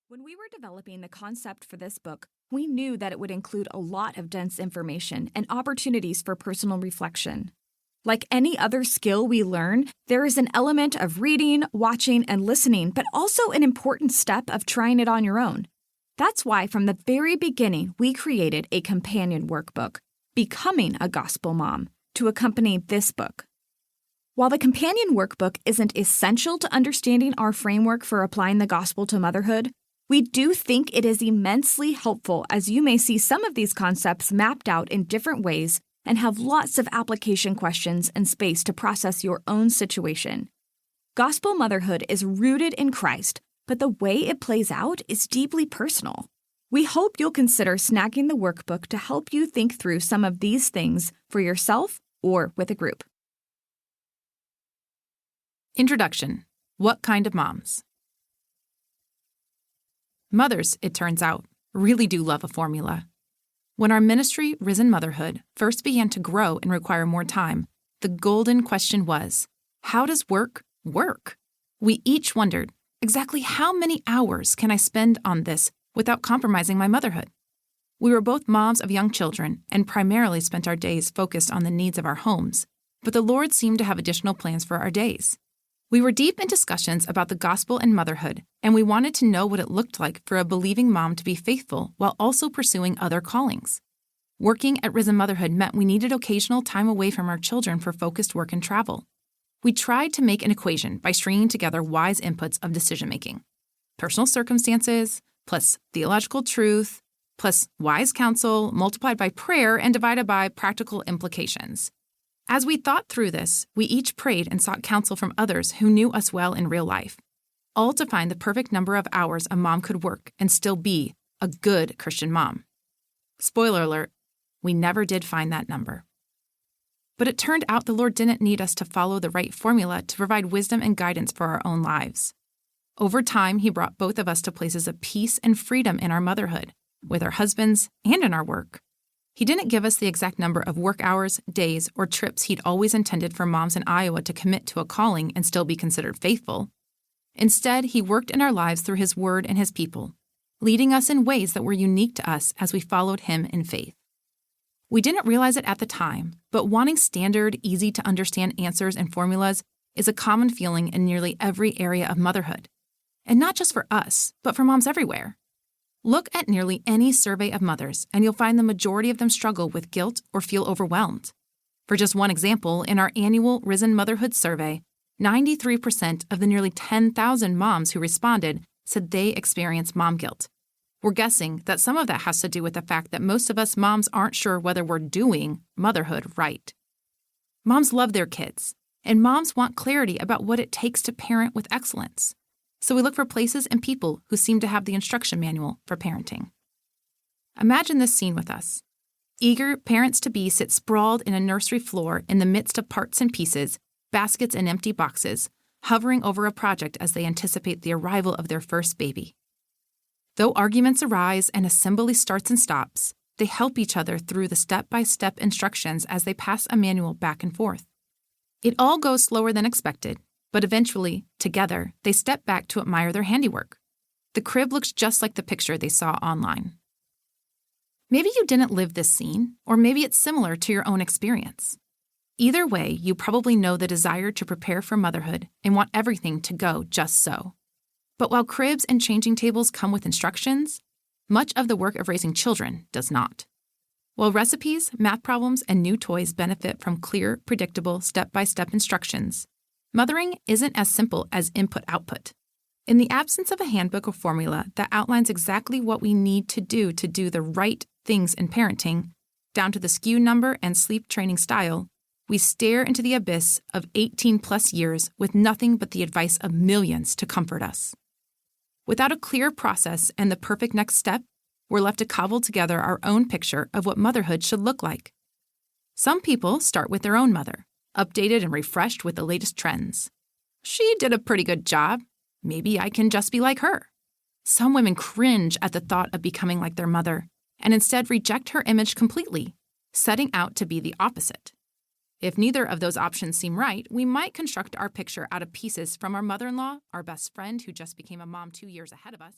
When we were developing the concept for this book, we knew that it would include a lot of dense information and opportunities for personal reflection. Like any other skill we learn, there is an element of reading, watching, and listening, but also an important step of trying it on your own. That's why from the very beginning, we created a companion workbook, Becoming a Gospel Mom, to accompany this book. While the companion workbook isn't essential to understanding our framework for applying the gospel to motherhood, we do think it is immensely helpful as you may see some of these concepts mapped out in different ways and have lots of application questions and space to process your own situation. Gospel motherhood is rooted in Christ, but the way it plays out is deeply personal. We hope you'll consider snagging the workbook to help you think through some of these things for yourself or with a group. Introduction. What kind of moms? Mothers, it turns out, really do love a formula. When our ministry, Risen Motherhood, first began to grow and require more time, the golden question was, how does work work? We each wondered, exactly how many hours can I spend on this without compromising my motherhood? We were both moms of young children and primarily spent our days focused on the needs of our homes, but the Lord seemed to have additional plans for our days. We were deep in discussions about the gospel and motherhood, and we wanted to know what it looked like for a believing mom to be faithful while also pursuing other callings. Working at Risen Motherhood meant we needed occasional time away from our children for focused work and travel. We tried to make an equation by stringing together wise inputs of decision-making. Personal circumstances, plus theological truth, plus wise counsel multiplied by prayer and divided by practical implications. As we thought through this, we each prayed and sought counsel from others who knew us well in real life, all to find the perfect number of hours a mom could work and still be a good Christian mom. Spoiler alert, we never did find that number. But it turned out the Lord didn't need us to follow the right formula to provide wisdom and guidance for our own lives. Over time, He brought both of us to places of peace and freedom in our motherhood, with our husbands and in our work. He didn't give us the exact number of work hours, days, or trips He'd always intended for moms in Iowa to commit to a calling and still be considered faithful. Instead, He worked in our lives through His Word and His people, leading us in ways that were unique to us as we followed Him in faith. We didn't realize it at the time, but wanting standard, easy-to-understand answers and formulas is a common feeling in nearly every area of motherhood. And not just for us, but for moms everywhere. Look at nearly any survey of mothers, and you'll find the majority of them struggle with guilt or feel overwhelmed. For just one example, in our annual Risen Motherhood survey, 93% of the nearly 10,000 moms who responded said they experience mom guilt. We're guessing that some of that has to do with the fact that most of us moms aren't sure whether we're doing motherhood right. Moms love their kids, and moms want clarity about what it takes to parent with excellence. So we look for places and people who seem to have the instruction manual for parenting. Imagine this scene with us. Eager parents-to-be sit sprawled in a nursery floor in the midst of parts and pieces, baskets and empty boxes, hovering over a project as they anticipate the arrival of their first baby. Though arguments arise and assembly starts and stops, they help each other through the step-by-step instructions as they pass a manual back and forth. It all goes slower than expected, but eventually, together, they step back to admire their handiwork. The crib looks just like the picture they saw online. Maybe you didn't live this scene, or maybe it's similar to your own experience. Either way, you probably know the desire to prepare for motherhood and want everything to go just so. But while cribs and changing tables come with instructions, much of the work of raising children does not. While recipes, math problems, and new toys benefit from clear, predictable, step-by-step instructions, mothering isn't as simple as input-output. In the absence of a handbook or formula that outlines exactly what we need to do the right things in parenting, down to the SKU number and sleep training style, we stare into the abyss of 18-plus years with nothing but the advice of millions to comfort us. Without a clear process and the perfect next step, we're left to cobble together our own picture of what motherhood should look like. Some people start with their own mother, updated and refreshed with the latest trends. She did a pretty good job. Maybe I can just be like her. Some women cringe at the thought of becoming like their mother and instead reject her image completely, setting out to be the opposite. If neither of those options seem right, we might construct our picture out of pieces from our mother-in-law, our best friend who just became a mom 2 years ahead of us,